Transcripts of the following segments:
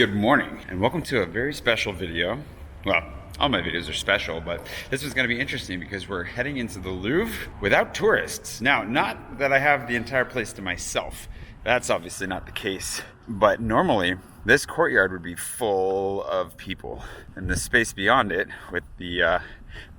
Good morning and welcome to a very special video. Well, all my videos are special, but this is going to be interesting because we're heading into the Louvre without tourists. Now, not that I have the entire place to myself. That's obviously not the case. But normally, this courtyard would be full of people. And the space beyond it, with the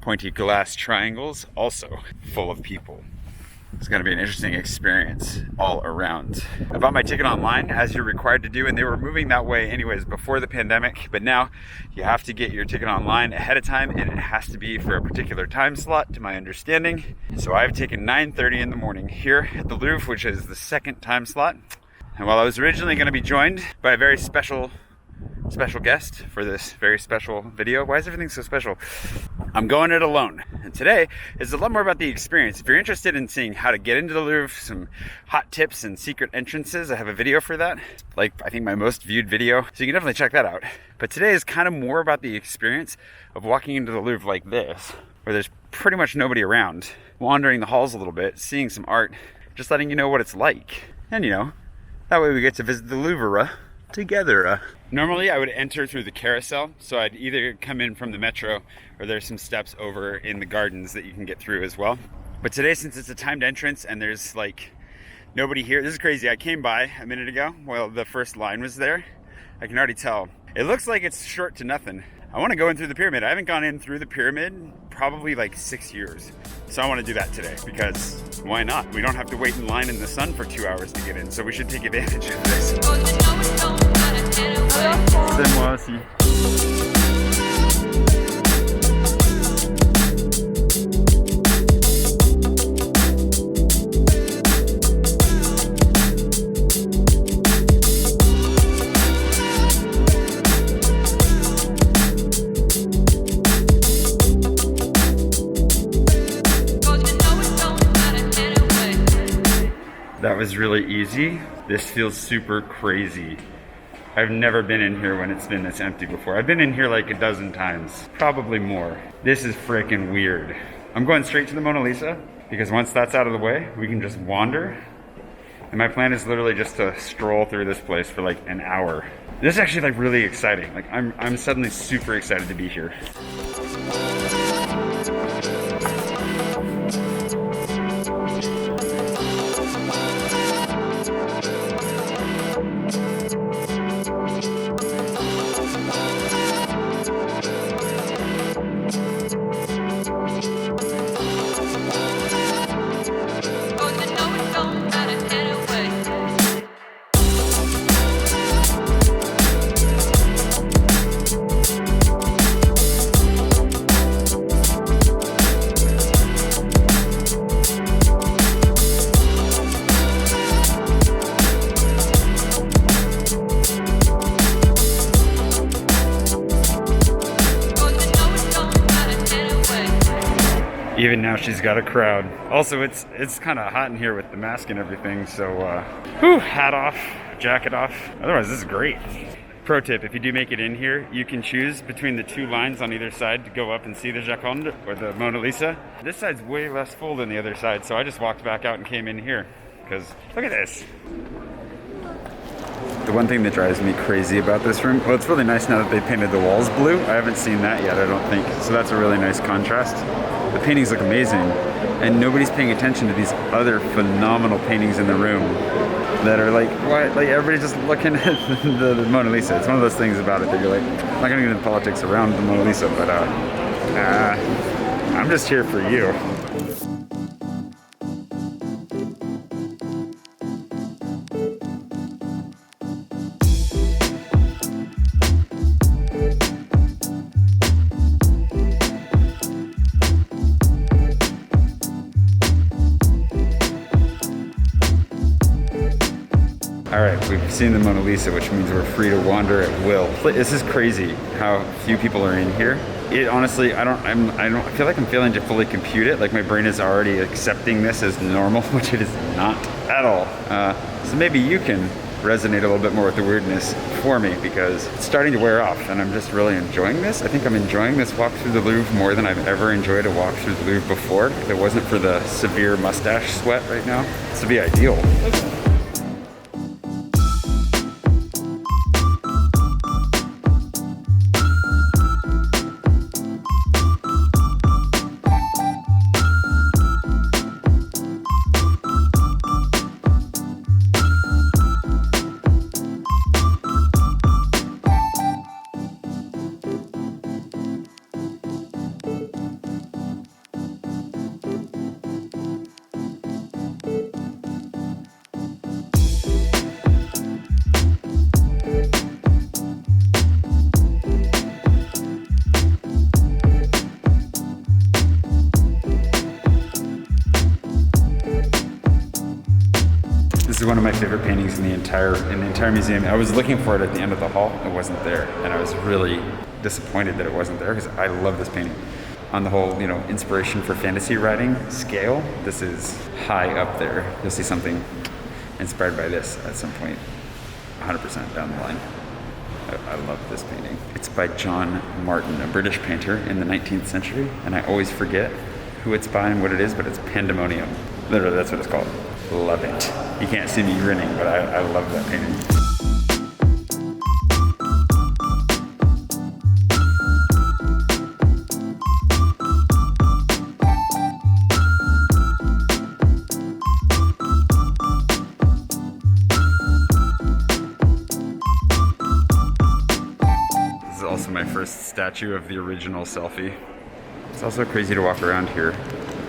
pointy glass triangles, also full of people. It's going to be an interesting experience all around. I bought my ticket online, as you're required to do, and they were moving that way anyways before the pandemic, but now you have to get your ticket online ahead of time, and it has to be for a particular time slot, to my understanding. So I've taken 9:30 in the morning here at the Louvre, which is the second time slot. And while I was originally going to be joined by a very special guest for this very special video. Why is everything so special? I'm going it alone. And today is a lot more about the experience. If you're interested in seeing how to get into the Louvre, some hot tips and secret entrances, I have a video for that. Like, I think my most viewed video. So you can definitely check that out. But today is kind of more about the experience of walking into the Louvre like this, where there's pretty much nobody around, wandering the halls a little bit, seeing some art, just letting you know what it's like. And that way we get to visit the Louvre together. Normally I would enter through the carousel, so I'd either come in from the metro or there's some steps over in the gardens that you can get through as well. But today, since it's a timed entrance and there's like nobody here, this is crazy. I came by a minute ago while the first line was there. I can already tell. It looks like it's short to nothing. I want to go in through the pyramid. I haven't gone in through the pyramid probably like 6 years. So I want to do that today because why not? We don't have to wait in line in the sun for 2 hours to get in, so we should take advantage of this. C'est moi aussi. That was really easy. This feels super crazy. I've never been in here when it's been this empty before. I've been in here like a dozen times, probably more. This is freaking weird. I'm going straight to the Mona Lisa because once that's out of the way, we can just wander. And my plan is literally just to stroll through this place for like an hour. This is actually like really exciting. Like I'm suddenly super excited to be here. Even now she's got a crowd. Also, it's kind of hot in here with the mask and everything, so hat off, jacket off. Otherwise, this is great. Pro tip, if you do make it in here, you can choose between the two lines on either side to go up and see the Joconde or the Mona Lisa. This side's way less full than the other side, so I just walked back out and came in here, because look at this. The one thing that drives me crazy about this room, well, it's really nice now that they painted the walls blue. I haven't seen that yet, I don't think. So that's a really nice contrast. The paintings look amazing, and nobody's paying attention to these other phenomenal paintings in the room that are like, what? Like everybody's just looking at the Mona Lisa. It's one of those things about it that you're like, I'm not gonna get into politics around the Mona Lisa, but I'm just here for you. Alright, we've seen the Mona Lisa, which means we're free to wander at will. This is crazy how few people are in here. It honestly, I feel like I'm failing to fully compute it. Like my brain is already accepting this as normal, which it is not at all. So maybe you can resonate a little bit more with the weirdness for me, because it's starting to wear off and I'm just really enjoying this. I think I'm enjoying this walk through the Louvre more than I've ever enjoyed a walk through the Louvre before. If it wasn't for the severe mustache sweat right now, this would be ideal. favorite paintings in the entire museum. I was looking for it at the end of the hall. It wasn't there, and I was really disappointed that it wasn't there because I love this painting. On the whole, you know, inspiration for fantasy writing scale, this is high up there. You'll see something inspired by this at some point, 100% down the line. I love this painting. It's by John Martin, a British painter in the 19th century, and I always forget who it's by and what it is, but it's Pandemonium. Literally, that's what it's called. Love it. You can't see me grinning, but I love that painting. Also my first statue of the original selfie. It's also crazy to walk around here.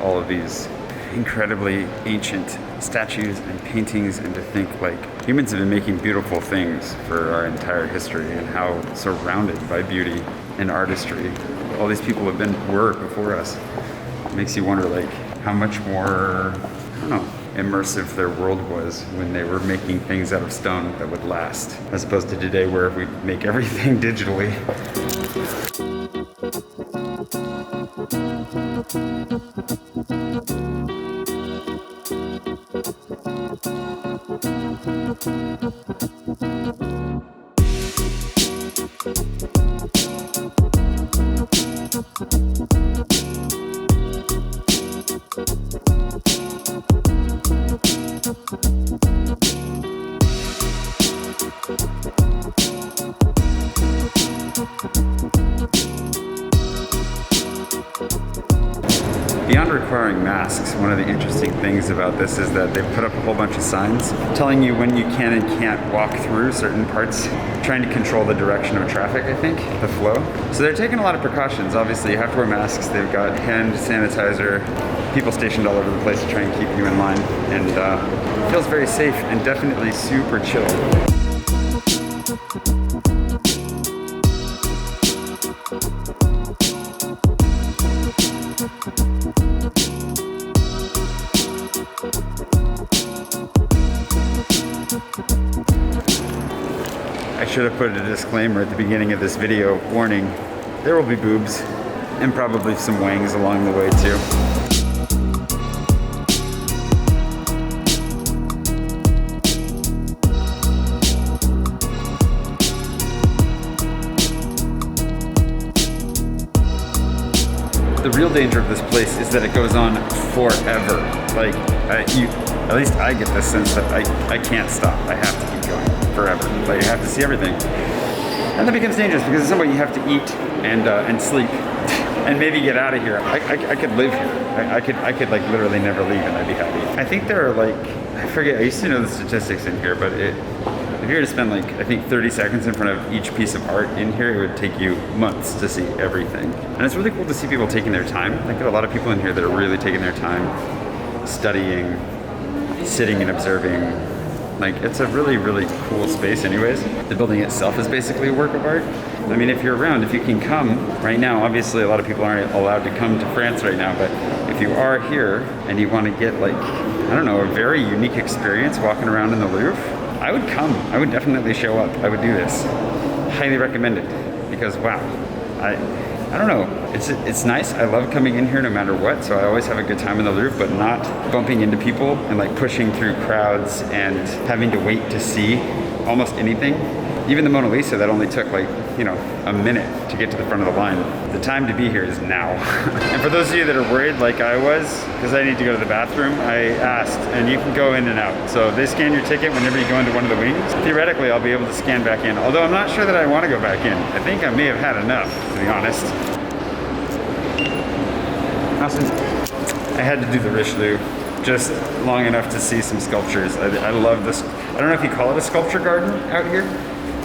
All of these incredibly ancient statues and paintings, and to think like humans have been making beautiful things for our entire history, and how surrounded by beauty and artistry all these people were before us. It makes you wonder like how much more, I don't know, immersive their world was when they were making things out of stone that would last, as opposed to today where we make everything digitally. Beyond requiring masks, one of the interesting things about this is that they've put up a whole bunch of signs telling you when you can and can't walk through certain parts, trying to control the direction of traffic, I think, the flow. So they're taking a lot of precautions. Obviously, you have to wear masks. They've got hand sanitizer, people stationed all over the place to try and keep you in line, and it feels very safe and definitely super chill. I should have put a disclaimer at the beginning of this video, warning, there will be boobs and probably some wangs along the way too. The real danger of this place is that it goes on forever. Like, at least I get this sense that I can't stop. I have to keep going forever. Like, I have to see everything. And that becomes dangerous because at some point you have to eat and sleep and maybe get out of here. I could live here. I could like literally never leave and I'd be happy. I think there are like, I forget, I used to know the statistics in here, but if you were to spend like, I think 30 seconds in front of each piece of art in here, it would take you months to see everything. And it's really cool to see people taking their time. I think there are a lot of people in here that are really taking their time studying, sitting and observing. Like, it's a really, really cool space anyways. The building itself is basically a work of art. I mean, if you're around, if you can come right now, obviously a lot of people aren't allowed to come to France right now, but if you are here and you want to get like, I don't know, a very unique experience walking around in the Louvre, I would come. I would definitely show up. I would do this. Highly recommend it because wow, I don't know. It's nice. I love coming in here no matter what, so I always have a good time in the Louvre, but not bumping into people and like pushing through crowds and having to wait to see almost anything. Even the Mona Lisa, that only took like, you know, a minute to get to the front of the line. The time to be here is now. And for those of you that are worried like I was, because I need to go to the bathroom, I asked, and you can go in and out. So they scan your ticket whenever you go into one of the wings. Theoretically, I'll be able to scan back in, although I'm not sure that I want to go back in. I think I may have had enough, to be honest. I had to do the Richelieu just long enough to see some sculptures. I love this. I don't know if you call it a sculpture garden out here,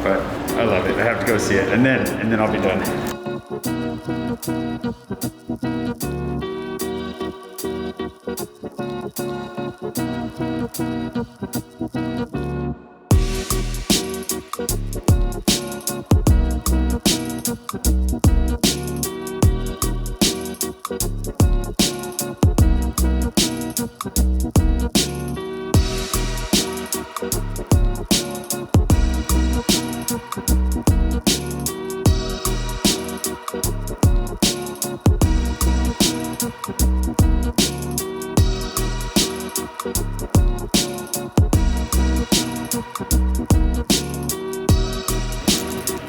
but I love it. I have to go see it, and then I'll be done.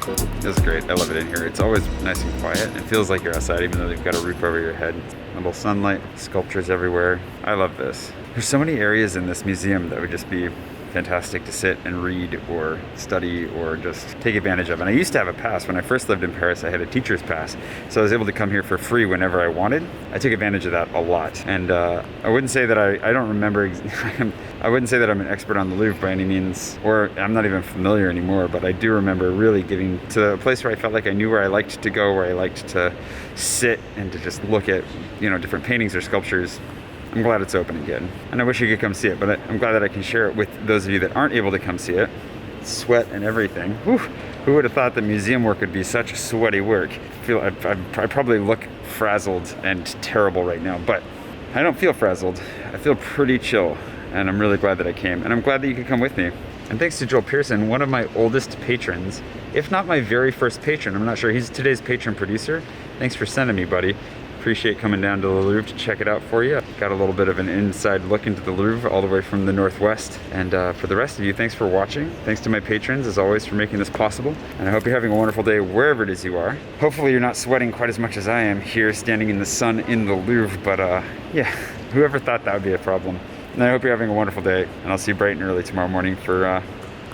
This is great. I love it in here. It's always nice and quiet. It feels like you're outside even though they've got a roof over your head. Little sunlight, sculptures everywhere. I love this. There's so many areas in this museum that would just be fantastic to sit and read or study or just take advantage of. And I used to have a pass. When I first lived in Paris, I had a teacher's pass. So I was able to come here for free whenever I wanted. I took advantage of that a lot. And I wouldn't say that I don't remember, I wouldn't say that I'm an expert on the Louvre by any means, or I'm not even familiar anymore, but I do remember really getting to a place where I felt like I knew where I liked to go, where I liked to sit and to just look at, you know, different paintings or sculptures. I'm glad it's open again. And I wish you could come see it, but I'm glad that I can share it with those of you that aren't able to come see it. Sweat and everything. Whew. Who would have thought that museum work would be such sweaty work? I probably look frazzled and terrible right now, but I don't feel frazzled. I feel pretty chill, and I'm really glad that I came. And I'm glad that you could come with me. And thanks to Joel Pearson, one of my oldest patrons, if not my very first patron. I'm not sure, he's today's patron producer. Thanks for sending me, buddy. Appreciate coming down to the Louvre to check it out for you. Got a little bit of an inside look into the Louvre all the way from the Northwest. And for the rest of you, thanks for watching. Thanks to my patrons, as always, for making this possible. And I hope you're having a wonderful day wherever it is you are. Hopefully you're not sweating quite as much as I am here standing in the sun in the Louvre, but yeah, whoever thought that would be a problem. And I hope you're having a wonderful day, and I'll see you bright and early tomorrow morning for,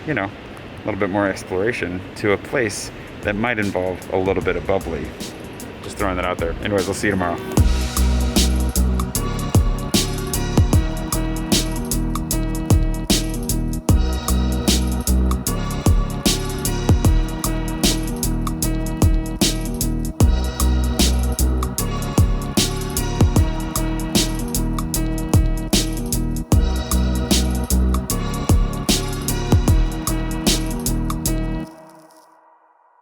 you know, a little bit more exploration to a place that might involve a little bit of bubbly. Just throwing that out there. Anyways, I'll see you tomorrow.